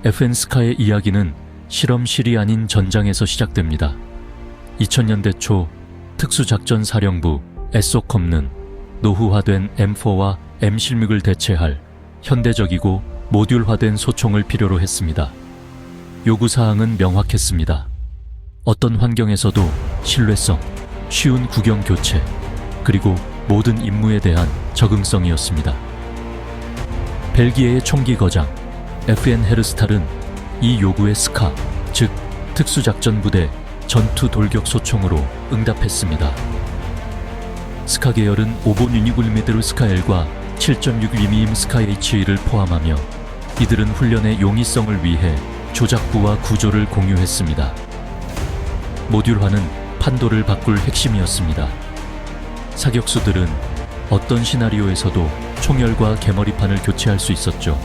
FN 스카의 이야기는 실험실이 아닌 전장에서 시작됩니다. 2000년대 초 특수작전사령부 에소컴은 노후화된 M4와 M16을 대체할 현대적이고 모듈화된 소총을 필요로 했습니다. 요구사항은 명확했습니다. 어떤 환경에서도 신뢰성, 쉬운 구경 교체, 그리고 모든 임무에 대한 적응성이었습니다. 벨기에의 총기 거장 FN 헤르스탈은 이 요구에 스카, 즉 특수작전부대 전투 돌격 소총으로 응답했습니다. 스카 계열은 5.26mm 스카 L과 7.6mm 스카 HE를 포함하며 이들은 훈련의 용이성을 위해 조작부와 구조를 공유했습니다. 모듈화는 판도를 바꿀 핵심이었습니다. 사격수들은 어떤 시나리오에서도 총열과 개머리판을 교체할 수 있었죠.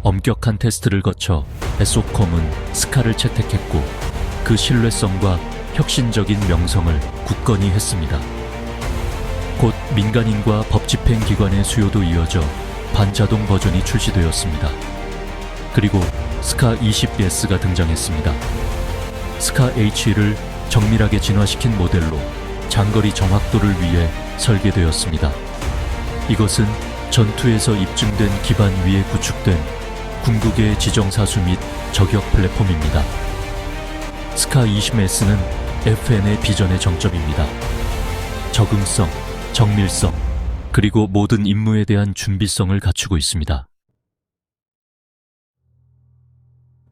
엄격한 테스트를 거쳐 에소컴은 스카를 채택했고 그 신뢰성과 혁신적인 명성을 굳건히 했습니다. 곧 민간인과 법집행기관의 수요도 이어져 반자동 버전이 출시되었습니다. 그리고 스카 20BS가 등장했습니다. 스카 HE를 정밀하게 진화시킨 모델로 장거리 정확도를 위해 설계되었습니다. 이것은 전투에서 입증된 기반 위에 구축된 궁극의 지정사수 및 저격 플랫폼입니다. 스카 20S는 FN의 비전의 정점입니다. 적응성, 정밀성, 그리고 모든 임무에 대한 준비성을 갖추고 있습니다.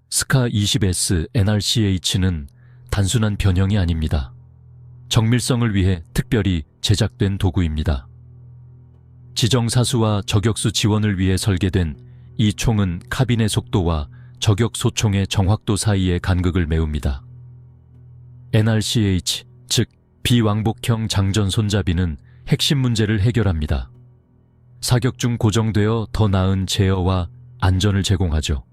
스카 20S NRCH는 단순한 변형이 아닙니다. 정밀성을 위해 특별히 제작된 도구입니다. 지정사수와 저격수 지원을 위해 설계된 이 총은 카빈의 속도와 저격 소총의 정확도 사이의 간극을 메웁니다. NRCH, 즉 비왕복형 장전 손잡이는 핵심 문제를 해결합니다. 사격 중 고정되어 더 나은 제어와 안전을 제공하죠.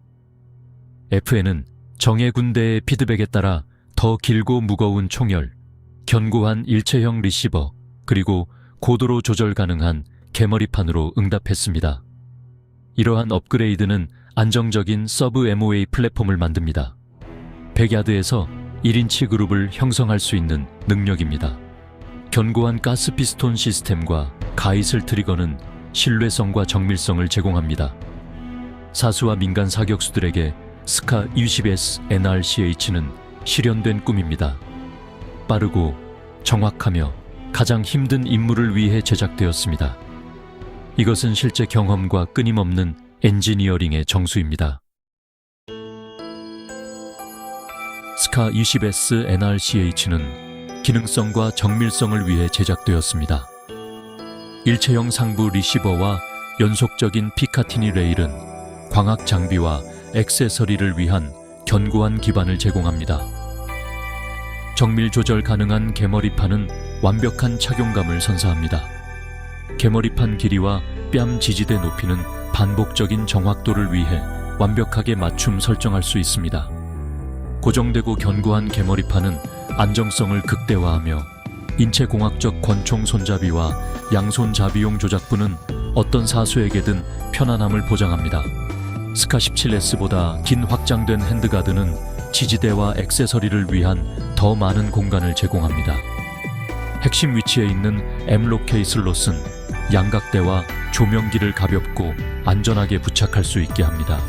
FN은 정예 군대의 피드백에 따라 더 길고 무거운 총열, 견고한 일체형 리시버, 그리고 고도로 조절 가능한 개머리판으로 응답했습니다. 이러한 업그레이드는 안정적인 서브 MOA 플랫폼을 만듭니다. 100야드에서 1인치 그룹을 형성할 수 있는 능력입니다. 견고한 가스 피스톤 시스템과 가이슬 트리거는 신뢰성과 정밀성을 제공합니다. 사수와 민간 사격수들에게 스카 20S NRCH는 실현된 꿈입니다. 빠르고 정확하며 가장 힘든 임무를 위해 제작되었습니다. 이것은 실제 경험과 끊임없는 엔지니어링의 정수입니다. 스카 20S NRCH는 기능성과 정밀성을 위해 제작되었습니다. 일체형 상부 리시버와 연속적인 피카티니 레일은 광학 장비와 액세서리를 위한 견고한 기반을 제공합니다. 정밀 조절 가능한 개머리판은 완벽한 착용감을 선사합니다. 개머리판 길이와 뺨 지지대 높이는 반복적인 정확도를 위해 완벽하게 맞춤 설정할 수 있습니다. 고정되고 견고한 개머리판은 안정성을 극대화하며 인체공학적 권총 손잡이와 양손 자비용 조작부는 어떤 사수에게든 편안함을 보장합니다. 스카 17S보다 긴 확장된 핸드가드는 지지대와 액세서리를 위한 더 많은 공간을 제공합니다. 핵심 위치에 있는 M로케이 슬롯은 양각대와 조명기를 가볍고 안전하게 부착할 수 있게 합니다.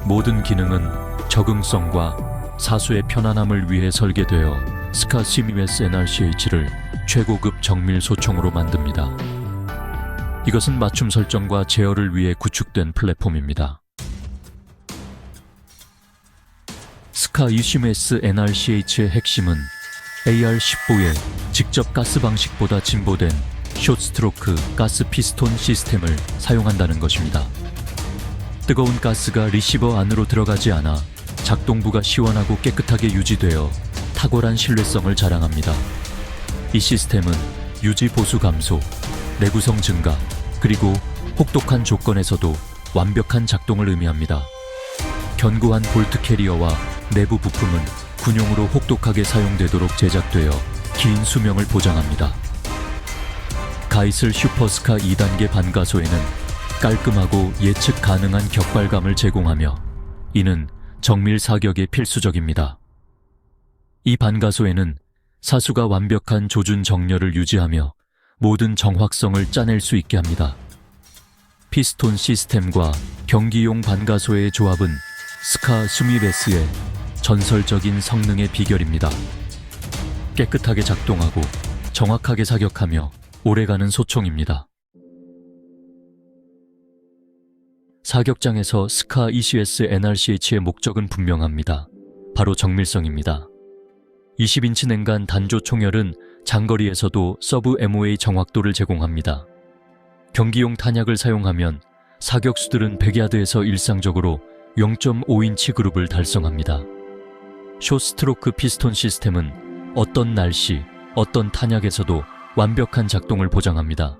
모든 기능은 적응성과 사수의 편안함을 위해 설계되어 스카 20S NRCH를 최고급 정밀 소총으로 만듭니다. 이것은 맞춤 설정과 제어를 위해 구축된 플랫폼입니다. 스카 20S NRCH의 핵심은 AR-15의 직접 가스 방식보다 진보된 숏스트로크 가스 피스톤 시스템을 사용한다는 것입니다. 뜨거운 가스가 리시버 안으로 들어가지 않아 작동부가 시원하고 깨끗하게 유지되어 탁월한 신뢰성을 자랑합니다. 이 시스템은 유지 보수 감소, 내구성 증가, 그리고 혹독한 조건에서도 완벽한 작동을 의미합니다. 견고한 볼트 캐리어와 내부 부품은 군용으로 혹독하게 사용되도록 제작되어 긴 수명을 보장합니다. 가이슬 슈퍼스카 2단계 반가소에는 깔끔하고 예측 가능한 격발감을 제공하며 이는 정밀 사격에 필수적입니다. 이 반가소에는 사수가 완벽한 조준 정렬을 유지하며 모든 정확성을 짜낼 수 있게 합니다. 피스톤 시스템과 경기용 반가소의 조합은 스카 스미베스의 전설적인 성능의 비결입니다. 깨끗하게 작동하고 정확하게 사격하며 오래가는 소총입니다. 사격장에서 스카 ECS NRCH의 목적은 분명합니다. 바로 정밀성입니다. 20인치 냉간 단조 총열은 장거리에서도 서브 MOA 정확도를 제공합니다. 경기용 탄약을 사용하면 사격수들은 100야드에서 일상적으로 0.5인치 그룹을 달성합니다. 숏스트로크 피스톤 시스템은 어떤 날씨, 어떤 탄약에서도 완벽한 작동을 보장합니다.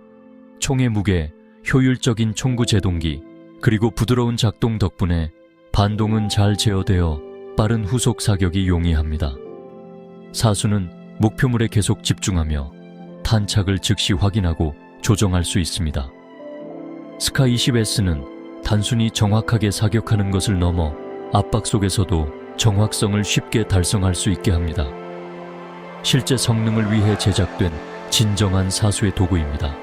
총의 무게, 효율적인 총구 제동기, 그리고 부드러운 작동 덕분에 반동은 잘 제어되어 빠른 후속 사격이 용이합니다. 사수는 목표물에 계속 집중하며 탄착을 즉시 확인하고 조정할 수 있습니다. 스카 20S는 단순히 정확하게 사격하는 것을 넘어 압박 속에서도 정확성을 쉽게 달성할 수 있게 합니다. 실제 성능을 위해 제작된 진정한 사수의 도구입니다.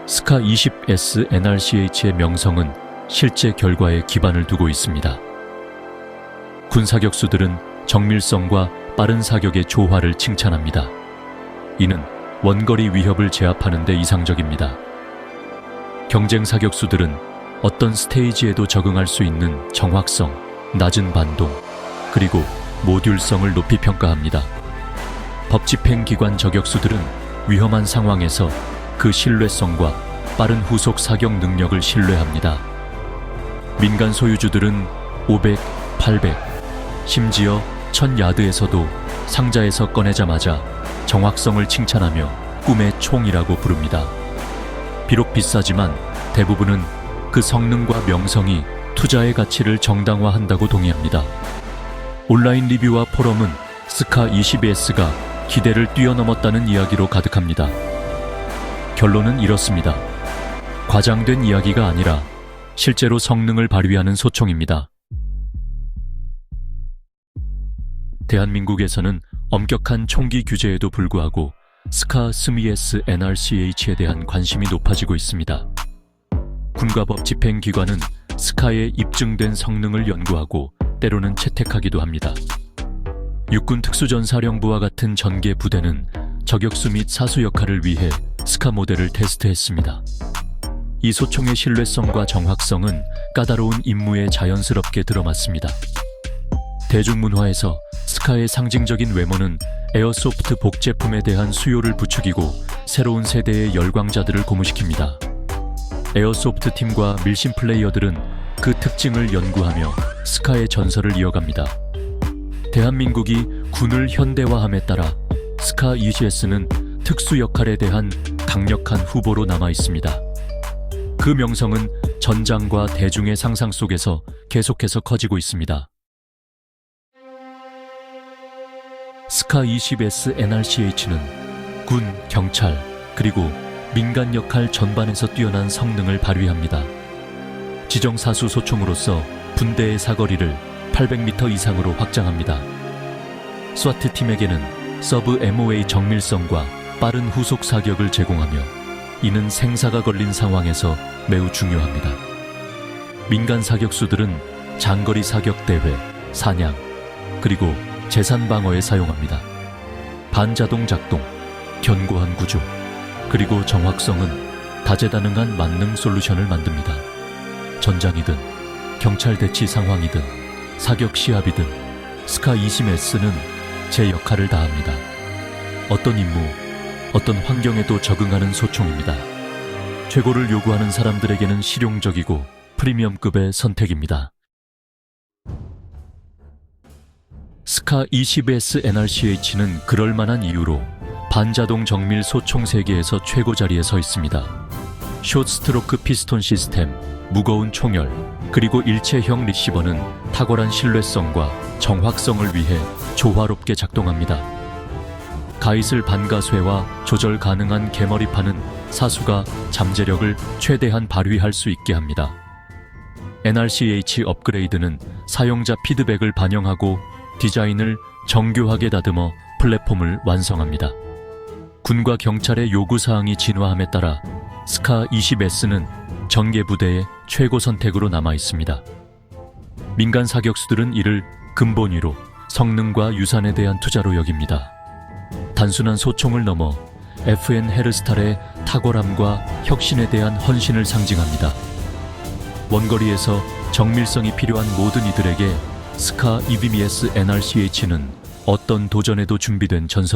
스카 20S NRCH의 명성은 실제 결과에 기반을 두고 있습니다. 군 사격수들은 정밀성과 빠른 사격의 조화를 칭찬합니다. 이는 원거리 위협을 제압하는 데 이상적입니다. 경쟁 사격수들은 어떤 스테이지에도 적응할 수 있는 정확성, 낮은 반동, 그리고 모듈성을 높이 평가합니다. 법집행기관 저격수들은 위험한 상황에서 그 신뢰성과 빠른 후속 사격 능력을 신뢰합니다. 민간 소유주들은 500, 800, 심지어 1000야드에서도 상자에서 꺼내자마자 정확성을 칭찬하며 꿈의 총이라고 부릅니다. 비록 비싸지만 대부분은 그 성능과 명성이 투자의 가치를 정당화한다고 동의합니다. 온라인 리뷰와 포럼은 스카 20S가 기대를 뛰어넘었다는 이야기로 가득합니다. 결론은 이렇습니다. 과장된 이야기가 아니라 실제로 성능을 발휘하는 소총입니다. 대한민국에서는 엄격한 총기 규제에도 불구하고 스카 스미에스 NRCH에 대한 관심이 높아지고 있습니다. 군과 법 집행기관은 스카의 입증된 성능을 연구하고 때로는 채택하기도 합니다. 육군 특수전사령부와 같은 전개 부대는 저격수 및 사수 역할을 위해 스카 모델을 테스트했습니다. 이 소총의 신뢰성과 정확성은 까다로운 임무에 자연스럽게 들어맞습니다. 대중문화에서 스카의 상징적인 외모는 에어소프트 복제품에 대한 수요를 부추기고 새로운 세대의 열광자들을 고무시킵니다. 에어소프트 팀과 밀심 플레이어들은 그 특징을 연구하며 스카의 전설을 이어갑니다. 대한민국이 군을 현대화함에 따라 스카 ECS는 특수 역할에 대한 강력한 후보로 남아 있습니다. 그 명성은 전장과 대중의 상상 속에서 계속해서 커지고 있습니다. 스카 20S NRCH는 군, 경찰, 그리고 민간 역할 전반에서 뛰어난 성능을 발휘합니다. 지정사수 소총으로서 분대의 사거리를 800m 이상으로 확장합니다. 스와트 팀에게는 서브 MOA 정밀성과 빠른 후속 사격을 제공하며 이는 생사가 걸린 상황에서 매우 중요합니다. 민간 사격수들은 장거리 사격 대회, 사냥, 그리고 재산 방어에 사용합니다. 반자동 작동, 견고한 구조, 그리고 정확성은 다재다능한 만능 솔루션을 만듭니다. 전장이든 경찰 대치 상황이든 사격 시합이든 스카 20S는 제 역할을 다합니다. 어떤 임무, 어떤 환경에도 적응하는 소총입니다. 최고를 요구하는 사람들에게는 실용적이고 프리미엄급의 선택입니다. 스카 20S NRCH는 그럴만한 이유로 반자동 정밀 소총 세계에서 최고 자리에 서 있습니다. 숏스트로크 피스톤 시스템, 무거운 총열, 그리고 일체형 리시버는 탁월한 신뢰성과 정확성을 위해 조화롭게 작동합니다. 가이슬 반가쇠와 조절 가능한 개머리판은 사수가 잠재력을 최대한 발휘할 수 있게 합니다. NRCH 업그레이드는 사용자 피드백을 반영하고 디자인을 정교하게 다듬어 플랫폼을 완성합니다. 군과 경찰의 요구사항이 진화함에 따라 스카 20S는 전개부대의 최고 선택으로 남아 있습니다. 민간 사격수들은 이를 근본 위로 성능과 유산에 대한 투자로 여깁니다. 단순한 소총을 넘어 FN 헤르스탈의 탁월함과 혁신에 대한 헌신을 상징합니다. 원거리에서 정밀성이 필요한 모든 이들에게 스카 EBMS NRCH는 어떤 도전에도 준비된 전설입니다.